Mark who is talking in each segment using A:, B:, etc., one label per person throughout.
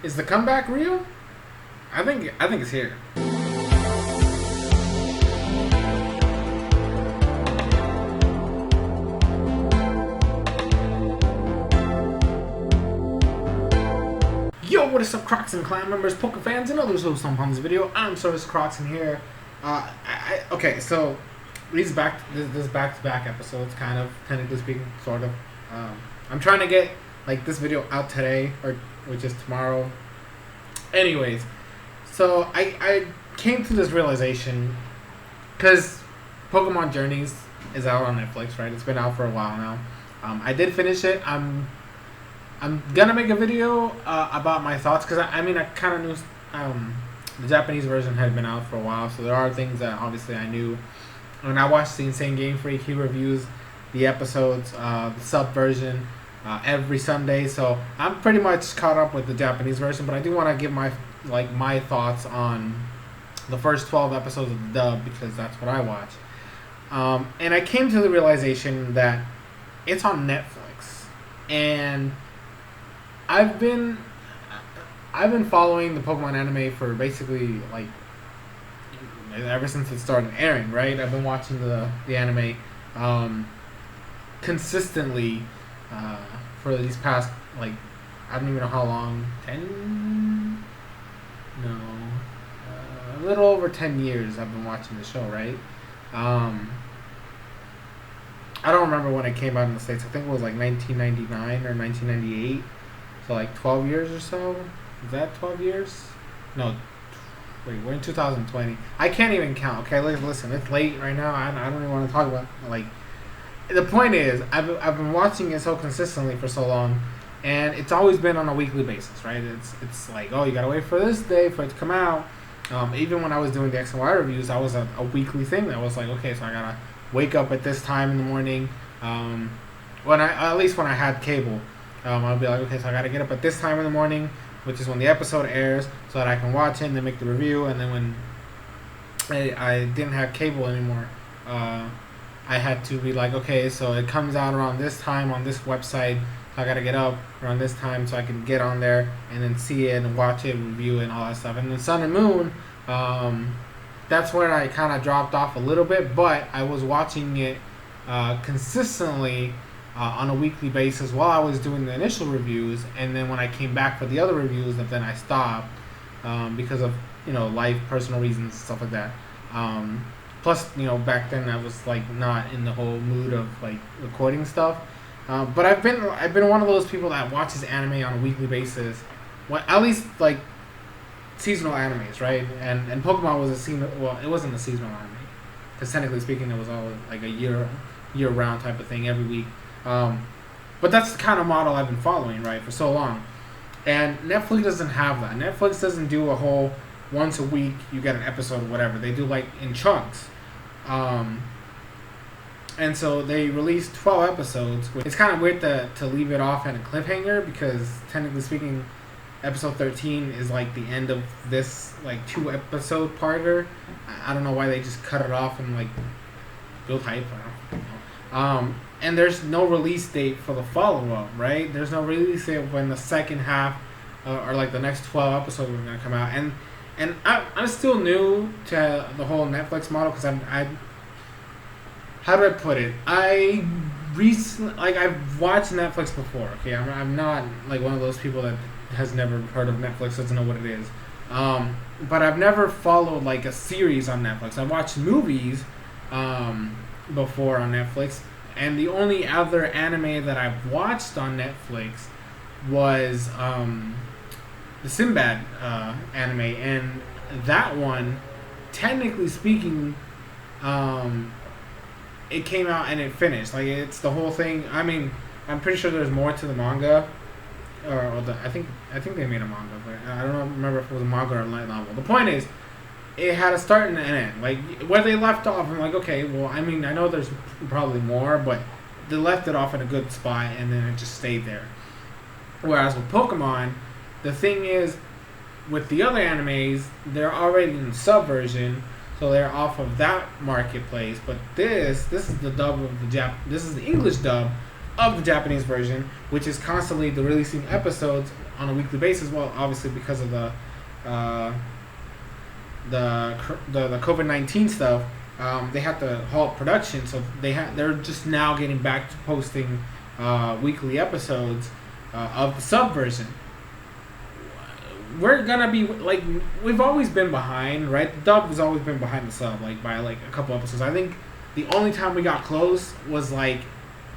A: Is the comeback real? I think it's here. Yo, what is up, Crockxen clan members, Poke fans, and others who on this video? I'm SoresanCrockxen here. Okay, so these back-to-back episodes, kind of, technically speaking, sort of. I'm trying to get like this video out today, which is tomorrow. Anyways, so I came to this realization because Pokemon Journeys is out on Netflix, right? It's been out for a while now. I did finish it. I'm gonna make a video about my thoughts because I kind of knew the Japanese version had been out for a while, so there are things that obviously I knew. When I watched the Insane Game Freak, he reviews the episodes, the sub version, every Sunday, so I'm pretty much caught up with the Japanese version. But I do want to give my thoughts on the first 12 episodes of the dub because that's what I watch. And I came to the realization that it's on Netflix, and I've been following the Pokemon anime for basically like ever since it started airing, right? I've been watching the anime consistently for these past, like, I don't even know how long, a little over 10 years I've been watching the show, right? I don't remember when it came out in the States. I think it was like 1999 or 1998. So like 12 years or so. Is that 12 years? No. Wait, we're in 2020. I can't even count. Okay, listen, it's late right now. I don't even want to talk about, like, the point is I've been watching it so consistently for so long, and it's always been on a weekly basis, right? It's like, oh, you gotta wait for this day for it to come out. Even when I was doing the X and Y reviews, that was a weekly thing. That was like, okay, so I gotta wake up at this time in the morning. At least when I had cable, I'll be like, okay, so I gotta get up at this time in the morning, which is when the episode airs, so that I can watch it and then make the review. And then when I didn't have cable anymore, I had to be like, okay, so it comes out around this time on this website, so I gotta get up around this time so I can get on there and then see it and watch it, review it, and all that stuff. And then Sun and Moon, that's where I kind of dropped off a little bit, but I was watching it consistently on a weekly basis while I was doing the initial reviews. And then when I came back for the other reviews, then I stopped because of, life, personal reasons, stuff like that. Plus, back then I was like not in the whole mood of like recording stuff. But I've been one of those people that watches anime on a weekly basis. Well, at least like seasonal animes, right? And Pokemon was a seasonal. Well, it wasn't a seasonal anime because technically speaking, it was all like a year-round type of thing every week. But that's the kind of model I've been following, right, for so long. And Netflix doesn't have that. Netflix doesn't do a whole once a week you get an episode or whatever. They do like in chunks. And so they released 12 episodes. It's kind of weird to leave it off at a cliffhanger because technically speaking, episode 13 is like the end of this like 2-episode parter. I don't know why they just cut it off and like build hype. I don't know. And there's no release date for the follow-up, right? There's no release date when the second half or like the next 12 episodes are going to come out. And I'm still new to the whole Netflix model because how do I put it? I've watched Netflix before, okay? I'm not like one of those people that has never heard of Netflix, doesn't know what it is. But I've never followed like a series on Netflix. I've watched movies before on Netflix. And the only other anime that I've watched on Netflix was the Sinbad anime, and that one, technically speaking, it came out and it finished. Like, it's the whole thing. I mean, I'm pretty sure there's more to the manga, I think they made a manga, but I don't remember if it was a manga or a light novel. The point is, it had a start and an end. Like, where they left off, I'm like, okay, well, I mean, I know there's probably more, but they left it off in a good spot, and then it just stayed there. Whereas with Pokemon, the thing is, with the other animes, they're already in the subversion, so they're off of that marketplace. But this is the dub of this is the English dub of the Japanese version, which is constantly releasing episodes on a weekly basis. Well, obviously because of uh, the COVID-19 stuff, they had to halt production, so they're just now getting back to posting weekly episodes of the sub version. We're gonna be like, we've always been behind, right? The dub has always been behind the sub, like by like a couple episodes. I think the only time we got close was like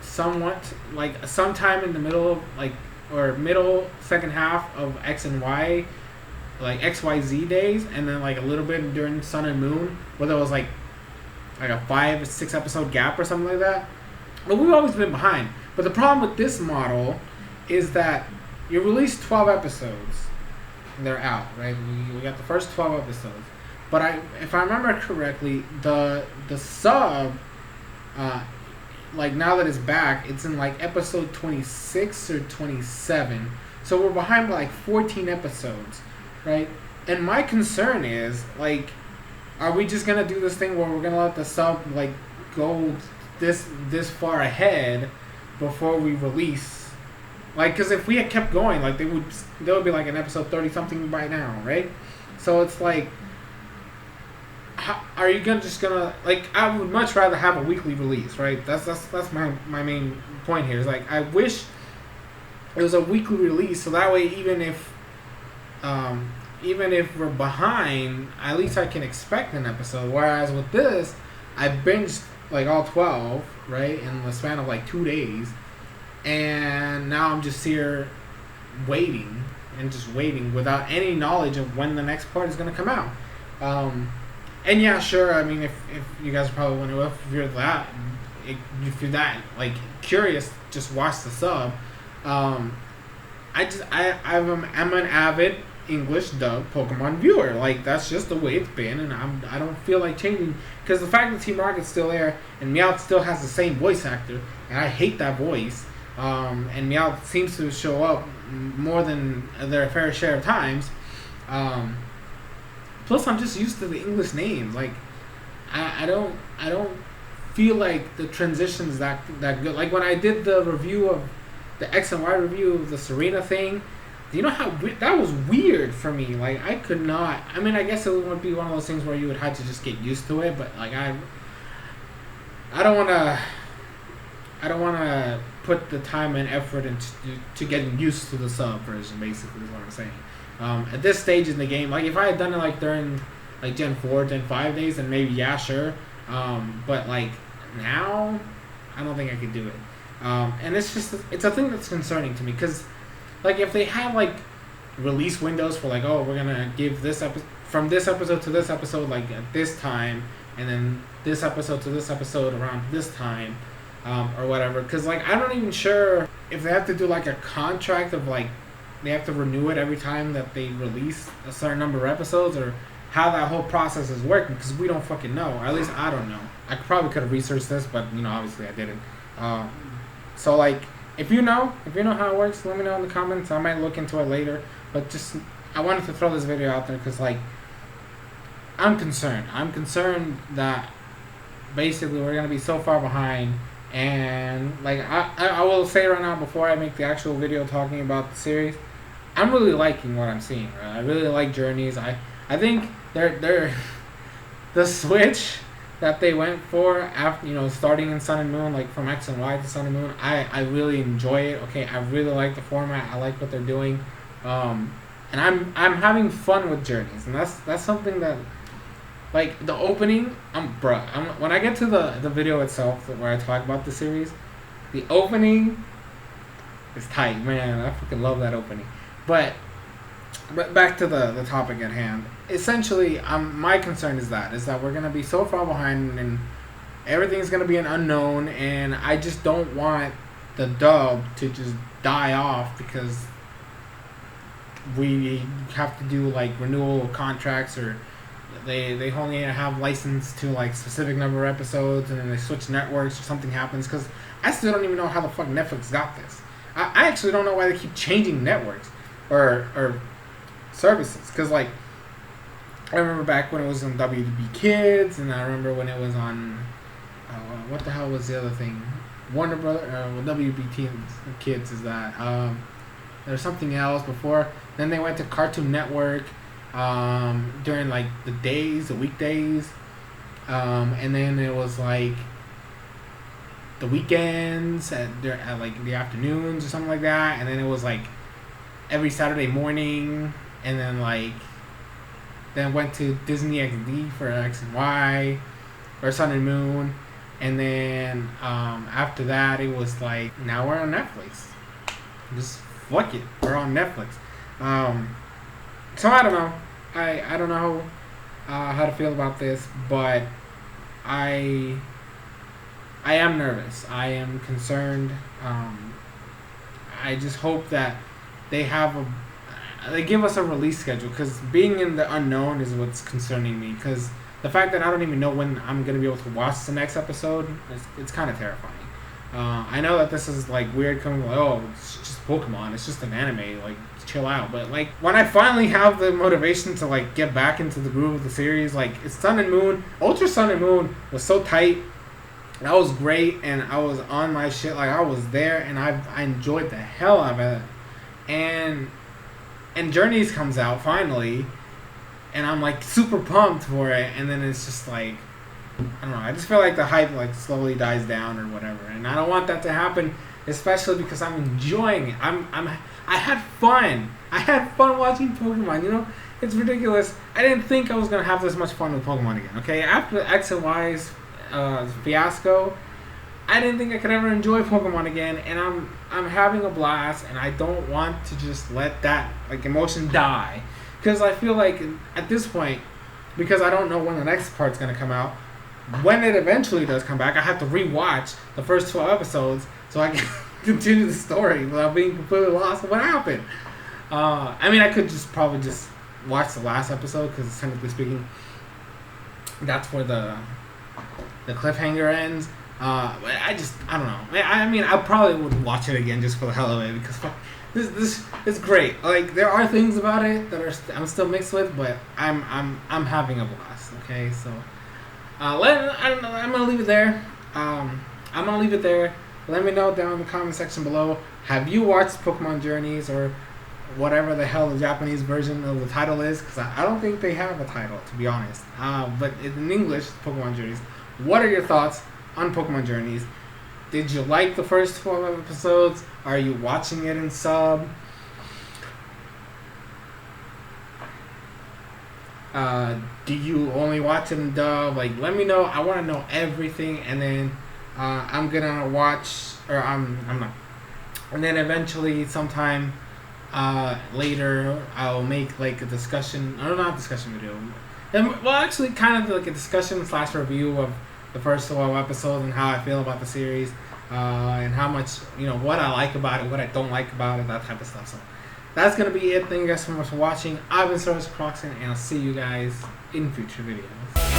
A: somewhat like sometime in the middle of like, or middle second half of X and Y, like XYZ days, and then like a little bit during Sun and Moon, where there was like a 5 or 6 episode gap or something like that. But we've always been behind. But the problem with this model is that you release 12 episodes and they're out, right? We got the first 12 episodes. But if I remember correctly, the sub, like now that it's back, it's in like episode 26 or 27. So we're behind by like 14 episodes, right? And my concern is, like, are we just gonna do this thing where we're gonna let the sub like go this far ahead before we release? Like, because if we had kept going, like there would be like an episode 30 something by now, right? So it's like, are you just gonna like? I would much rather have a weekly release, right? That's my main point here. Is like, I wish it was a weekly release, so that way even if we're behind, at least I can expect an episode. Whereas with this, I binged like all 12, right, in the span of like 2 days, and now I'm just here waiting without any knowledge of when the next part is gonna come out. And yeah, sure. I mean, if you guys are probably wondering, well, if you're that like curious, just watch the sub. I'm an avid English dub Pokemon viewer. Like, that's just the way it's been, and I don't feel like changing, because the fact that Team Rocket's still there and Meowth still has the same voice actor, and I hate that voice. And Meowth seems to show up more than their fair share of times. Plus, I'm just used to the English names. Like, I don't feel like the transition's that good. Like when I did the review of the X and Y review of the Serena thing, you know how that was weird for me. Like, I could not. I mean, I guess it would be one of those things where you would have to just get used to it. But like, I don't want to put the time and effort into getting used to the sub version. Basically, is what I'm saying. At this stage in the game, like if I had done it like during like Gen 4, Gen 5 days, then maybe yeah, sure. But like now, I don't think I could do it. And it's a thing that's concerning to me, because like if they have like release windows for like, oh, we're gonna give this from this episode to this episode like at this time, and then this episode to this episode around this time, or whatever. Because like I'm not even sure if they have to do like a contract of like they have to renew it every time that they release a certain number of episodes, or how that whole process is working, because we don't fucking know. Or at least I don't know. I probably could have researched this, but you know, obviously I didn't. So like, if you know how it works, let me know in the comments. I might look into it later. But just, I wanted to throw this video out there because like, I'm concerned. I'm concerned that basically we're gonna be so far behind. And like, I will say right now, before I make the actual video talking about the series, I'm really liking what I'm seeing. Right? I really like Journeys. I think they're the switch that they went for after, you know, starting in Sun and Moon, like from X and Y to Sun and Moon. I really enjoy it. Okay, I really like the format. I like what they're doing, and I'm having fun with Journeys, and that's something that, like the opening, when I get to the video itself where I talk about the series, the opening is tight, man. I fucking love that opening. But back to the topic at hand. Essentially, my concern is that we're gonna be so far behind, and everything's gonna be an unknown, and I just don't want the dub to just die off because we have to do like renewal contracts, or they only have license to like specific number of episodes, and then they switch networks or something happens, because I still don't even know how the fuck Netflix got this. I actually don't know why they keep changing networks or services, because like I remember back when it was on WB Kids, and I remember when it was on what the hell was the other thing, Warner Brother, WB Kids is that There was something else before. Then they went to Cartoon Network during like the weekdays. And then it was like the weekends at like the afternoons or something like that. And then it was like every Saturday morning. And then went to Disney XD for X and Y or Sun and Moon. And then after that, it was like, now we're on Netflix. Just fuck it, we're on Netflix. So I don't know. I don't know how to feel about this, but I am nervous. I am concerned. I just hope that they give us a release schedule, because being in the unknown is what's concerning me. Because the fact that I don't even know when I'm gonna be able to watch the next episode, it's kind of terrifying. I know that this is like weird coming like, oh, it's just Pokemon, it's just an anime, like chill out. But like when I finally have the motivation to like get back into the groove of the series, like it's Sun and Moon. Ultra Sun and Moon was so tight. That was great, and I was on my shit, like I was there, and I enjoyed the hell out of it. And Journeys comes out finally, and I'm like super pumped for it, and then it's just like, I don't know, I just feel like the hype like slowly dies down or whatever, and I don't want that to happen, especially because I'm enjoying it. I had fun. I had fun watching Pokemon, you know? It's ridiculous. I didn't think I was gonna have this much fun with Pokemon again, okay? After X and Y's fiasco, I didn't think I could ever enjoy Pokemon again, and I'm having a blast, and I don't want to just let that like emotion die, because I feel like at this point, because I don't know when the next part's gonna come out, when it eventually does come back, I have to rewatch the first 12 episodes so I can continue the story without being completely lost in what happened. I mean, I could probably just watch the last episode, because technically speaking, that's where the cliffhanger ends. I don't know. I mean, I probably would watch it again just for the hell of it, because this is great. Like, there are things about it that I'm still mixed with, but I'm having a blast. Okay, so I'm gonna leave it there. I'm gonna leave it there. Let me know down in the comment section below. Have you watched Pokemon Journeys, or whatever the hell the Japanese version of the title is? Because I don't think they have a title, to be honest. But in English, Pokemon Journeys. What are your thoughts on Pokemon Journeys? Did you like the first 12 episodes? Are you watching it in sub? Do you only watch it in dub? Like, let me know. I want to know everything, and then I'm gonna watch, or I'm not. And then eventually, sometime later, I'll make like a discussion, or not discussion video. Well, actually, kind of like a discussion / review of the first 12 episodes and how I feel about the series, and how much, what I like about it, what I don't like about it, that type of stuff. So that's going to be it. Thank you guys so much for watching. I've been SoresanCrockxen, and I'll see you guys in future videos.